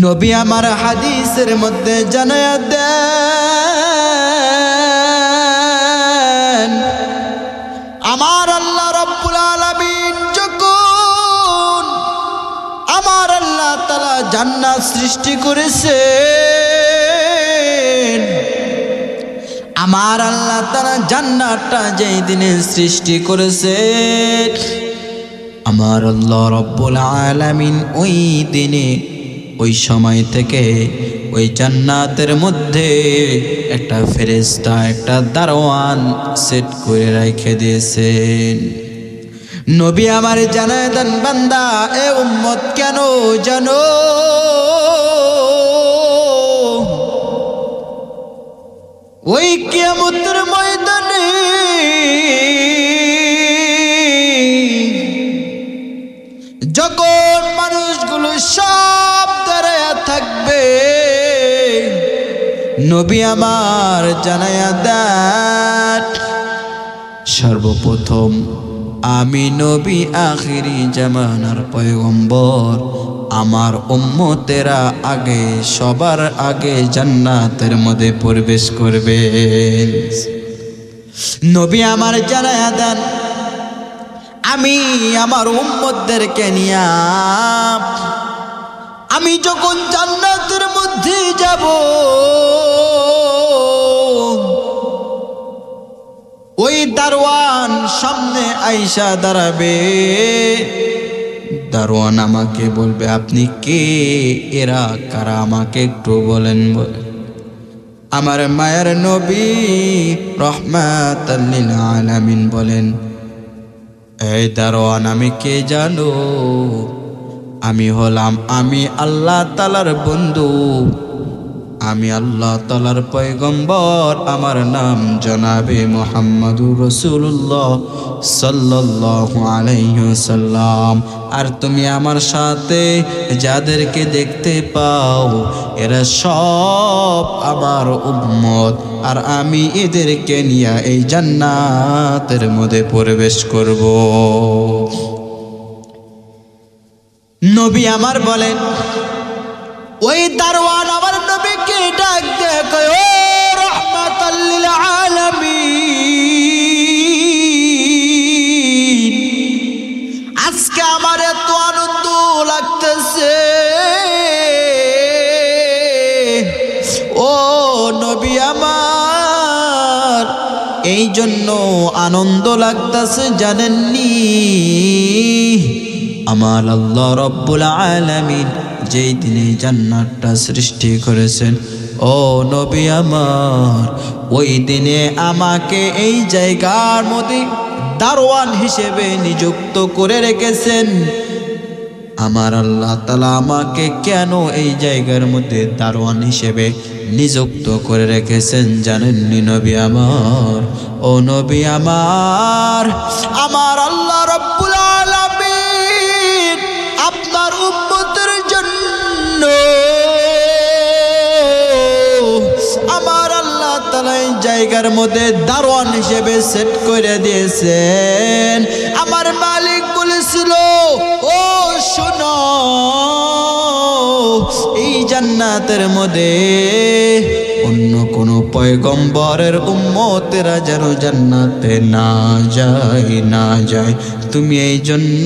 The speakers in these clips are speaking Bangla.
নবী আমার হাদিসের মধ্যে জানায়া দেন, আমার আল্লাহ রাব্বুল আলামিন যখন আমার আল্লাহ তাআলা জান্নাত সৃষ্টি করেছেন, আমার আল্লাহ তাআলা জান্নাতটা যেই দিনে সৃষ্টি করেছেন, আমার আল্লাহ রাব্বুল আলামিন ওই দিনে ওই সময় থেকে ওই জান্নাতের মধ্যে একটা ফেরেশতা, একটা দারওয়ান সেট করে রেখে দিয়েছেন। নবী আমার জানায় দেন, বান্দা এ উম্মত কেন জানো? ওই কিয়ামতের ময়দানে যখন মানুষগুলো সব দাঁড়ায়া থাকবে, নবী আমার জানায়া দেন, সর্বপ্রথম আমি নবী আখিরি জামানার পয়গম্বর, আমার উম্মতেরা আগে সবার আগে জান্নাতের মধ্যে প্রবেশ করবে। নবী আমার জানায়া দেন, আমি আমার উম্মতদেরকে নিয়া আমি যখন জান্নাতের মধ্যে যাব, ওই দারওয়ান সামনে আইসা দাঁড়াবে। দারওয়ান আমাকে বলবে, আপনি কে? এরা কারা? আমাকে একটু বলেন। আমার মায়ের নবী রাহমাতাল লিল আলামিন বলেন, এই দারওয়ান আমি কে জানো? আমি হলাম আমি আল্লাহ তাআলার বন্ধু, আমি আল্লাহ তাআলার পয়গম্বর, আমার নাম জনাবে মুহাম্মদুর রাসূলুল্লাহ সাল্লাল্লাহু আলাইহি ওয়াসাল্লাম। আর তুমি আমার সাথে যাদেরকে দেখতে পাও এরা সব আমার উম্মত, আর আমি এদেরকে নিয়ে এই জান্নাতের মধ্যে প্রবেশ করব। নবী আমার বলেন, ওই দারওয়ান আমার নবীকে ডাক দেয়, ও রাহমাতাল লিল আলামিন, আজকে আমার এত আনন্দ লাগতেছে, ও নবী আমার এই জন্য আনন্দ লাগতেছে জানেননি? আমার আল্লাহ রাব্বুল আলামিন যেই দিনে জান্নাতটা সৃষ্টি করেছেন, ও নবী আমার ওই দিনে আমাকে এই জায়গার মধ্যে দারওয়ান হিসেবে নিযুক্ত করে রেখেছেন। আমার আল্লাহ তাআলা আমাকে কেন এই জায়গার মধ্যে দারওয়ান হিসেবে নিযুক্ত করে রেখেছেন জানেননি নবী আমার? ও নবী আমার, আমার আল্লাহ রাব্বুল আলামিন আপনার উম্মতের জন্য আমার আল্লাহ তাআলা এই জায়গার মধ্যে দারওয়ান হিসেবে সেট করে দিয়েছেন। আমার মালিক বলেছিল, ও শোনো, এই জান্নাতের মধ্যে অন্য কোন পয়গম্বরের উম্মতেরা যেন জান্নাতে না যায়, তুমি এই জন্য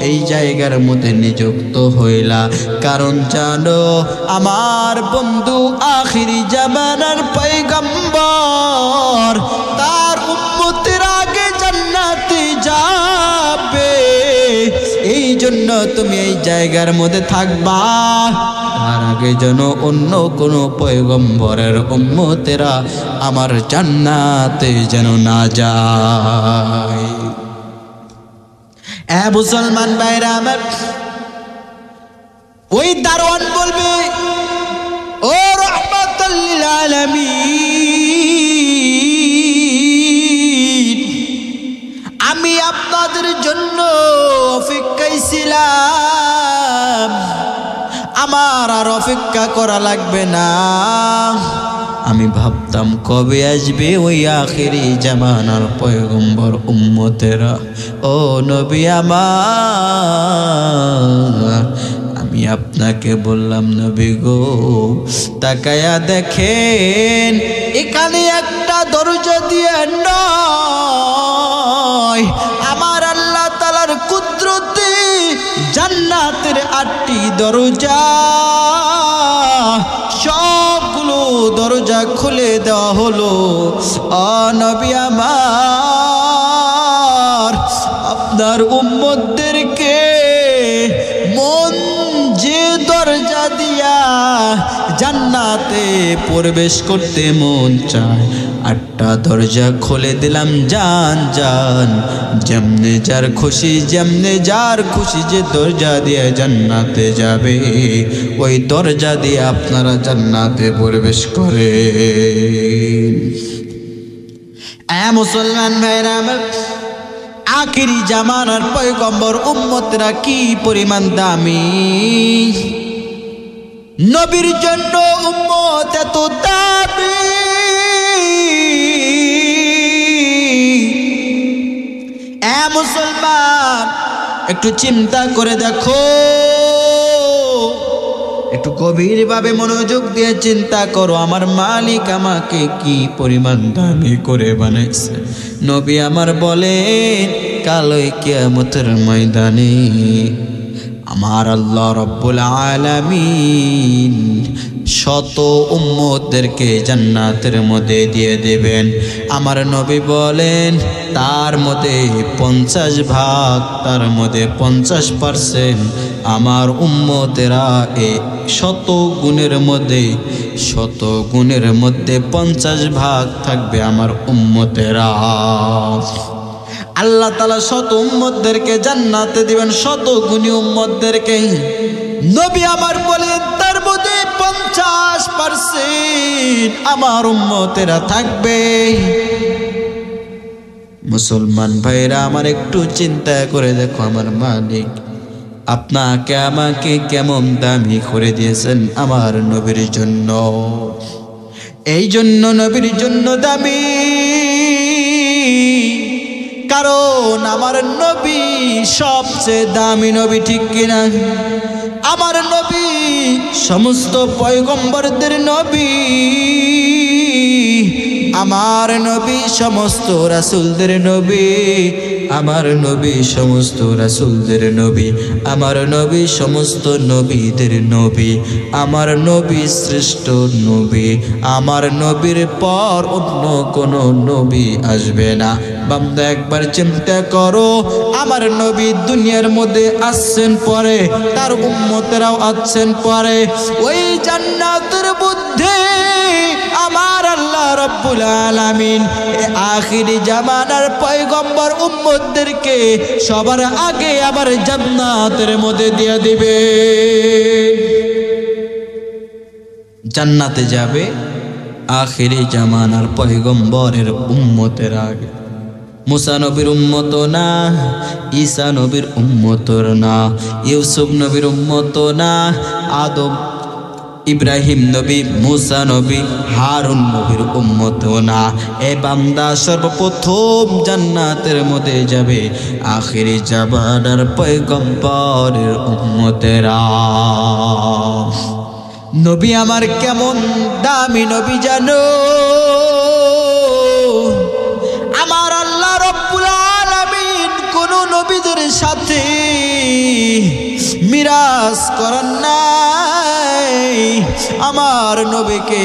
এই জায়গার মধ্যে নিযুক্ত হইলা। কারণ জানো আমার বন্ধু আখিরি জামানার পয়গম্বর, তার উম্মতের আগে জান্নাতে যাবে, এই জন্য তুমি এই জায়গার মধ্যে থাকবা। তার আগে যেন অন্য কোন পয়গম্বরের উম্মতেরা আমার জান্নাতে যেন না যায়। এ মুসলমান ভাইরা আমার, ওই দারওয়ান বলবে, ও রাহমাতাল লিল আলামিন, আমি আপনাদের জন্য অপেক্ষায় ছিলাম, আমার আর অপেক্ষা করা লাগবে না। আমি ভাবতাম কবে আসবে ওই আখিরি জামানার পয়গম্বর উম্মতেরা। ও নবী আমার, আমি আপনাকে বললাম নবী গো তাকায়া দেখেন এখানে একটা দরজা দিয়ে নয়, আমার আল্লাহ তাআলার কুদরতে জান্নাতের 8টি দরজা, সবগুলো দরজা খুলে দেওয়া হলো। নবী আমার, আপনার উম্মতদেরকে মন যে দরজা দিয়া জান্নাতে প্রবেশ করতে মন চায় 8টা দরজা খুলে দিলাম। যান যান, যেমনে যার খুশি, যেমনে যার খুশি যে দরজা দিয়ে জান্নাতে যাবে ওই দরজা দিয়ে আপনারা জান্নাতে প্রবেশ করেন। মুসলমান ভাইরা আমার, আখিরি জামানার পয়গম্বর উম্মতরা কি পরিমাণ দামি, নবীর জন্য উম্মত এত দামি। মুসলমান একটু চিন্তা করে দেখো, একটু গভীরভাবে মনোযোগ দিয়ে চিন্তা করো, আমার মালিক আমাকে কি পরিমাণ দামি করে বানাইছে। নবী আমার বলেন কালই কিয়ামতের ময়দানে আমার আল্লাহ রব্বুল আলামিন শত উম্মতদেরকে জান্নাতের মধ্যে দিয়ে দেবেন। আমার নবী বলেন তার মধ্যে 50 ভাগ, তার মধ্যে 50% আমার উম্মতেরা এই শত গুণের মধ্যে 50 ভাগ থাকবে আমার উম্মতেরা। আল্লাহ তাআলা শত উম্মতদেরকে জান্নাতে দিবেন, শত গুণী উম্মতদেরকে। নবী আমার বলেন তার মধ্যে 50% আমার উম্মতেরা থাকবে। মুসলমান ভাইরা আমার, একটু চিন্তা করে দেখো, আমার মালিক আপনাকে আমাকে কেমন দামি করে দিয়েছেন আমার নবীর জন্য। এই জন্য নবীর জন্য দামি, কারণ আমার নবী সবচেয়ে দামি নবী, ঠিক কিনা? আমার নবী সমস্ত পয়গম্বরদের নবী, আমার নবী সমস্ত রাসূলদের নবী, আমার নবী সমস্ত রাসূলদের নবী, আমার নবী সমস্ত নবীদের নবী, আমার নবী শ্রেষ্ঠ নবী, আমার নবীর পর অন্য কোনো নবী আসবে না। বান্দা একবার চিন্তা করো, আমার নবী দুনিয়ার মধ্যে আসছেন পরে, তার উম্মতেরাও আসছেন পরে, ওই জান্নাতের মধ্যে আমার আল্লাহ রব্বুল আলামিন আখিরি জামানার পয়গম্বর উম্মতদেরকে সবার আগে আবার জান্নাতের মধ্যে দিয়ে দিবে। জান্নাতে যাবে আখিরি জামানার পয়গম্বরের উম্মতের আগে। মুসা নবীর উম্মত না, ঈসা নবীর উম্মত না, ইউসুফ নবীর উম্মত না, আদম ইব্রাহিম নবী, মুসা নবী, হারুন নবীর উম্মত না। এ বান্দা সর্বপ্রথম জান্নাতের মধ্যে যাবে আখিরি জামানার পয়গম্বরের উম্মতেরা। নবী আমার কেমন দামি নবী জানো? আমার আল্লাহ রব্বুল আলামিন কোন নবীদের সাথে মিরাজ করেন নাই। আমার নবীকে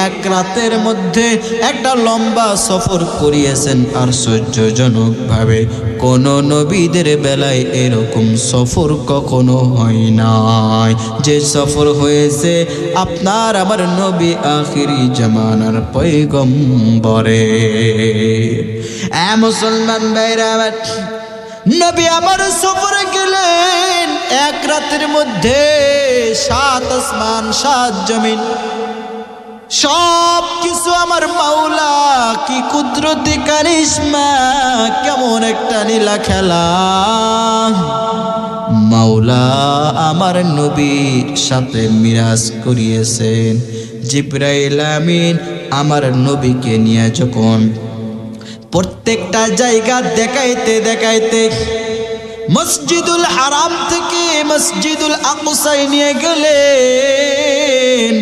এক রাতের মধ্যে একটা লম্বা সফর করিয়েছেন আশ্চর্যজনক ভাবে। কোন নবীদের বেলায় এরকম সফর কখনো হয় নাই যে সফর হয়েছে আপনার আমার নবী আখিরি জামানার পয়গম্বরে। মুসলমান ভাইরা, নবী আমার সফরে গেলেন এক রাতের মধ্যে 7 আসমান 7 জমিন সব কিছু আমার মাওলা কি কুদরতি কারিশমা, কেমন একটা নীলা খেলা। মাওলা আমার নবীর সাথে মিরাজ করিয়েছেন। জিবরাইল আমিন আমার নবীকে নিয়ে যখন প্রত্যেকটা জায়গা দেখাইতে দেখাইতে মসজিদুল হারাম থেকে মসজিদুল আকসায় নিয়ে গেলেন।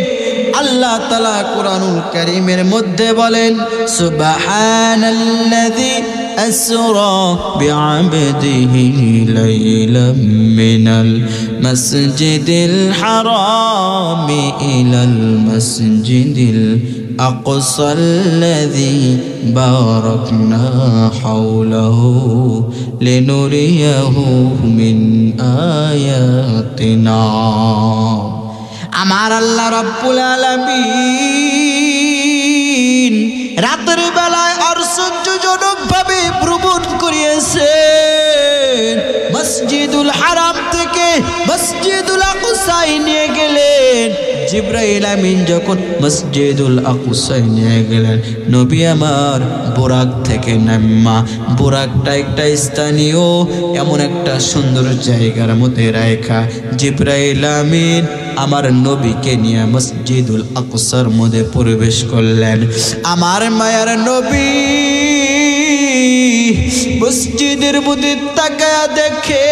আল্লাহ তাআলা কুরআনুল কারীমের মধ্যে বলেন, সুবহানাল্লাযী আসরা বিআবদিহি লাইলাম মিনাল মসজিদিল হারামি ইলাল মসজিদিল আকসাল্লাযী বারাকনা হাওলাহু লিনুরিয়াহু মিন আয়াতিনা। আমার আল্লাহ রাব্বুল আলামিন রাতের বেলায় আশ্চর্যজনক ভাবে ভ্রমণ করিয়েছেন। মসজিদুল হারাম থেকে মসজিদুল আকসায় নিয়ে গেলেন। জিবরাইল আমিন যখন মসজিদুল আকসায় নিয়ে গেলেন, নবী আমার বুরাক থেকে নাম্মা, বুরাকটা একটা স্থানীয় এমন একটা সুন্দর জায়গার মধ্যে রাখা জিবরাইল আমিন আমার নবীকে নিয়ে মসজিদুল আকসার মধ্যে প্রবেশ করলেন। আমার মায়ার নবী মসজিদের মধ্যে তাকায়া দেখে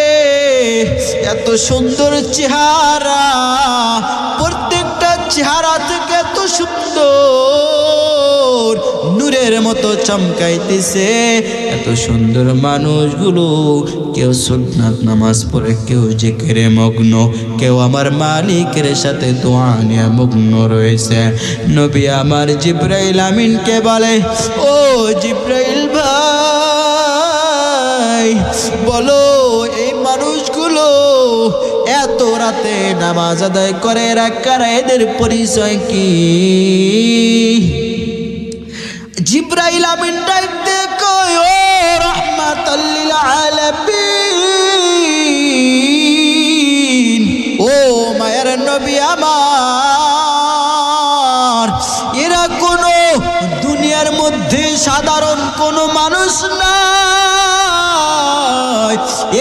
এত সুন্দর চেহারা, প্রত্যেকটা চেহারা থেকে এত সুন্দর নূরের মতো চমকাইতেছে। এত সুন্দর মানুষগুলো কেউ সুন্নাত নামাজ পড়ে, কেউ জিকিরে মগ্ন, কেউ আমার মালিকের সাথে দোয়া নিয়ে মগ্ন রয়েছে। নবী আমার জিবরাইল আমিনকে বলে, ও জিবরাইল ভাই, বলো এই মানুষগুলো এত রাতে নামাজ আদায় করে এরা কারা, এদের পরিচয় কি? জিবরাইল আমিন ডাকতে কয়, ও রাহমাতাল লিল আলামিন, ও মায়ের নবী আমার, এরা কোনো দুনিয়ার মধ্যে সাধারণ কোনো মানুষ না,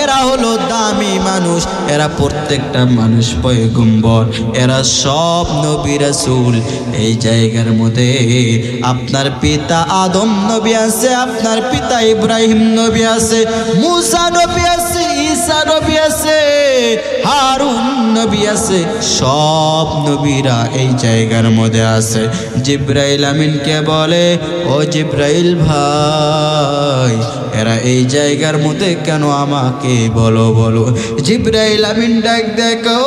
এরা হলো দামি মানুষ, এরা প্রত্যেকটা মানুষ পয়গম্বর, এরা সব নবী রাসূল। এই জায়গার মধ্যে আপনার পিতা আদম নবী আছে, আপনার পিতা ইব্রাহিম নবী আছে, মুসা নবী আছে, ঈসা নবী আছে, হারুন নবী আছে, সব নবীরা এই জায়গার মধ্যে আছে। জিবরাইল আমিনকে বলে, ও জিবরাইল ভাই, এরা এই জায়গার মধ্যে কেন, আমাকে বলো বলো। জিবরাইল আমিন ডাক দেখো,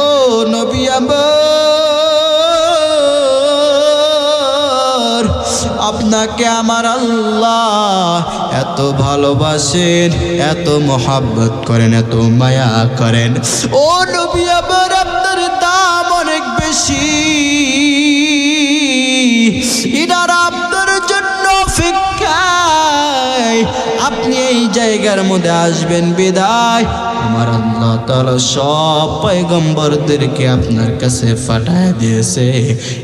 নবী আমার, আপনাকে আমার আল্লাহ এত ভালোবাসেন, এত মোহাব্বত করেন, এত মায়া করেন। ও নবী আমার, আপনার দাম অনেক বেশি, ইনারা আপনার জন্য অপেক্ষায়, আপনি এই জায়গার মধ্যে আসবেন বিদায় আমার আল্লাহ তাআলা সব পয়গম্বরদেরকে আপনার কাছে পাঠায় দিয়েছে।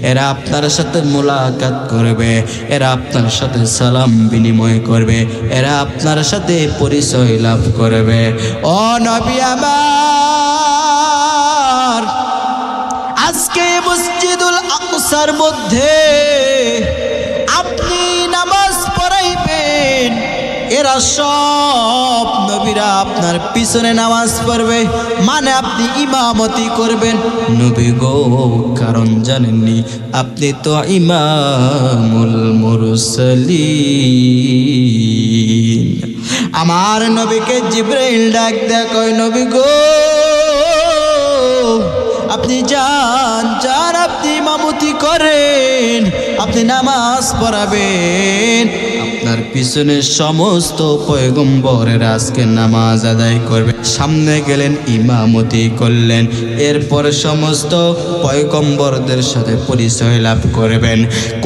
এরা আপনার সাথে মুলাকাত করবে, এরা আপনার সাথে সালাম বিনিময় করবে, এরা আপনার সাথে পরিচয় লাভ করবে। ও নবী আমার, আজকে মসজিদুল আকসার মধ্যে আপনি নামাজ পড়াইবেন, এরা সব নবীরা আপনার পিছনে নামাজ পড়বে, মানে আপনি ইমামতি করবেন। নবী গো, কারণ জানেননি আপনি তো ইমামুল মুরসালিন। আমার নবীকে জিবরাইল ডাক দেয়, কয় নবী গো, আপনি যান যান, আপনি ইমামতি করেন, আপনি নামাজ পড়াবেন, আপনার পিছনে সমস্ত পয়গম্বরেরা আজকে নামাজ আদায় করবে। সামনে গেলেন, ইমামতি করলেন, এরপর সমস্ত পয়গম্বরদের সাথে পরিচয় লাভ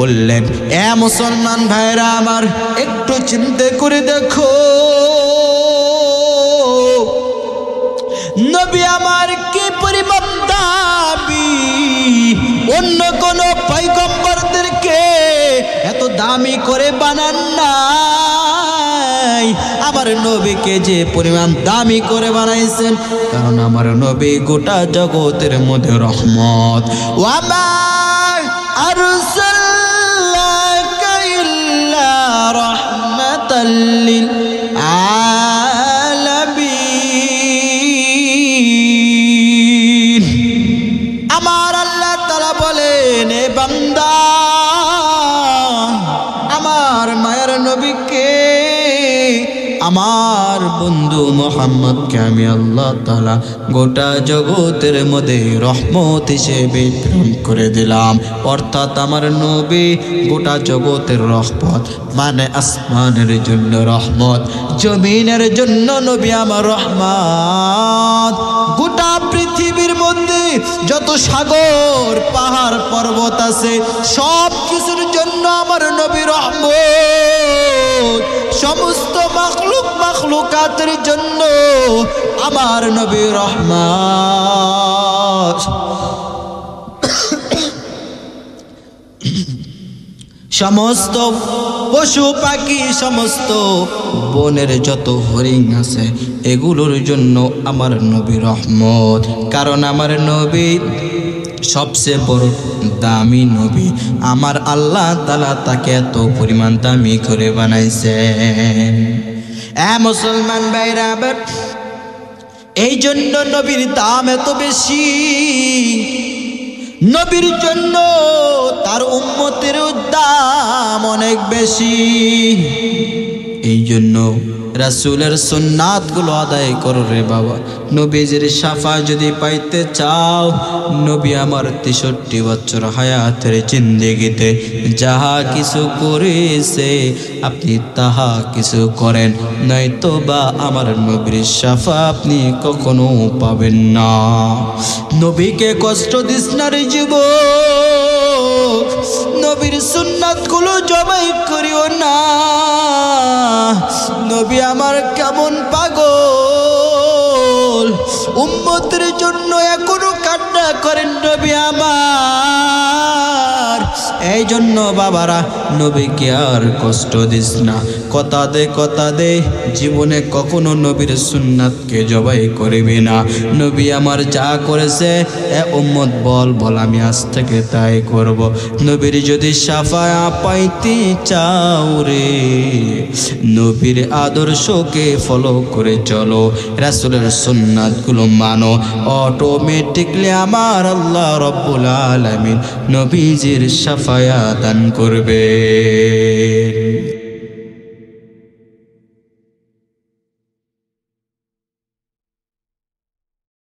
করলেন। এ মুসলমান ভাইরা আমার, একটু চিন্তা করে দেখো, নবী আমার কি পরিমাণ দাবি, অন্য কোন পয়গম্বরদেরকে এত দামি করে বানান নাই, আমার নবীকে যে পরিমাণ দামি করে বানাইছেন, কারণ আমার নবী গোটা জগতের মধ্যে রহমত। ওয়ামা আরসালনাকা ইল্লা রাহমাতাল লিল আলামিন। বললেন, এ বান্দা, আমার মায়ের নবীকে, আমার বন্ধু মুহাম্মদকে আমি আল্লাহ তাআলা গোটা জগতের মধ্যে রহমত হিসেবে প্রেরণ করে দিলাম। অর্থাৎ আমার নবী গোটা জগতের রহমত, মানে আসমানের জন্য রহমত, জমিনের জন্য নবী আমার রহমত। গোটা পৃথিবীর মধ্যে যত সাগর পাহাড় পর্বত আছে সব কিছুর জন্য আমার নবী রহমত। সমস্ত মাখলুকাতের জন্য আমার নবী রহমত। সমস্ত পশু পাখি, সমস্ত বনের যত হরিণ আছে এগুলোর জন্য আমার নবী রহমত। কারণ আমার নবী সবচেয়ে বড় দামি নবী। আমার আল্লাহ তাআলা তাকে এত পরিমাণ দামি করে বানাইছেন। মুসলমান ভাইরা, এই জন্য নবীর দাম এত বেশি। নবীর জন্য তার উম্মতের দাম অনেক বেশি। এই জন্য রাসূলের সুন্নাতগুলো আদায় করো রে বাবা। নবীজির শাফাআত যদি পাইতে চাও, নবী আমার 63 বছর হায়াতের জিন্দেগিতে যাহা কিছু করেছে আপনি তাহা কিছু করেন, নয়তো বা আমার নবীর শাফাআত আপনি কখনো পাবেন না। নবীকে কষ্ট দিস না রে যুবক, নবীর সুন্নাতগুলো জবাই করিও না। নবী আমার কেমন পাগল, উম্মতের জন্য এখনো কান্না করেন নবী আমার। এই জন্য বাবারা, নবীকে আর কষ্ট দিস না। কথা দে জীবনে কখনো নবীর সুন্নাতকে জবাই করবি না। নবী আমার যা করেছে এ উম্মত বল আমি আজ থেকে তাই করব। নবীর যদি শাফাআত পাইতে চাও রে, নবীর আদর্শকে ফলো করে চলো, রাসূলের সুন্নাতগুলো মানো, অটোমেটিকলি আমার আল্লাহ রব্বুল আলামিন নবীজির শাফাআত দান করবে।